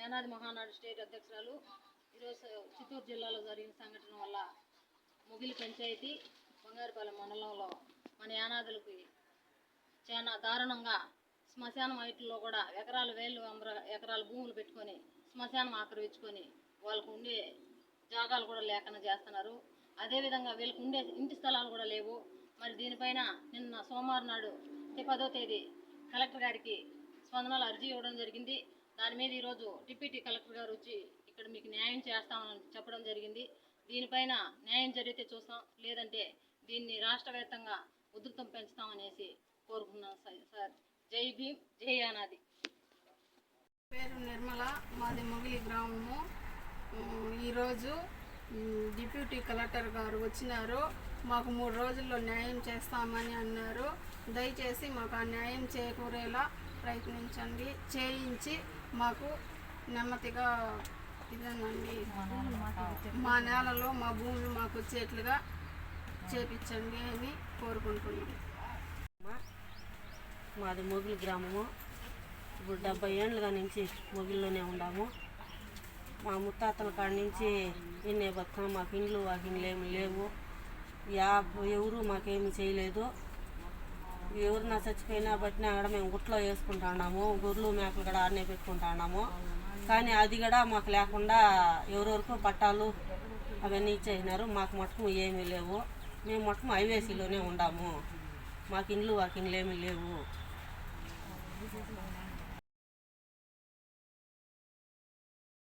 Yanadi Mahanadu state అధ్యక్షురాలు. ఈరోజు చిత్తూరు జిల్లాలో జరిగిన సంఘటన వల్ల ముగిలి పంచాయతీ బంగారుపాలెం మండలంలో మన యానాదులకి చాలా దారుణంగా శ్మశానం ఐట్లో కూడా ఎకరాల భూములు పెట్టుకొని శ్మశానం ఆక్రమించుకొని వాళ్ళకు ఉండే జాగాలు కూడా లేకుండా చేస్తున్నారు. అదేవిధంగా వీళ్ళకు ఉండే ఇంటి స్థలాలు కూడా లేవు. మరి దీనిపైన నిన్న సోమవారం నాడు 10వ తేదీ కలెక్టర్ గారికి స్పందనలు అర్జీ ఇవ్వడం జరిగింది. దాని మీద ఈరోజు డిప్యూటీ కలెక్టర్ గారు వచ్చి ఇక్కడ మీకు న్యాయం చేస్తామని చెప్పడం జరిగింది. దీనిపైన న్యాయం జరిగితే చూస్తాం, లేదంటే దీన్ని రాష్ట్ర వ్యాప్తంగా ఉధృతం పెంచుతామనేసి కోరుకున్నాం సార్. జై భీమ్, జై యానాది. పేరు నిర్మల, మాది ముగిలి గ్రామము. ఈరోజు డిప్యూటీ కలెక్టర్ గారు వచ్చినారు. మాకు 3 రోజుల్లో న్యాయం చేస్తామని అన్నారు. దయచేసి మాకు ఆ న్యాయం చేకూరేలా ప్రయత్నించండి, చేయించి మాకు నెమ్మదిగా ఇదేనండి మా నేలలో మా భూములు మాకు వచ్చేట్లుగా చేపించండి అని కోరుకుంటున్నాం. మాది మొగిలి గ్రామము. ఇప్పుడు 70 ఏళ్ళుగా నుంచి మొగిలిలోనే ఉన్నాము. మా ముత్తాతల కాడి నుంచి ఎన్నే బతుకం, మాకు ఇండ్లు వాకింగ్లు ఏమి లేవు. ఎవరు మాకేమి చేయలేదు. ఎవరినా చచ్చిపోయినా బట్టినా కూడా మేము గుట్లో వేసుకుంటున్నాము. గొర్రెలు మేకలు కూడా ఆడనే పెట్టుకుంటున్నాము. కానీ అది కూడా మాకు లేకుండా ఎవరెవరికో పట్టాలు అవన్నీ ఇచ్చేసినారు. మాకు మటుకు ఏమీ లేవు. మేము మటుకు ఐవేసీలోనే ఉన్నాము. మాకు ఇండ్లు వాకింగ్లు ఏమీ లేవు.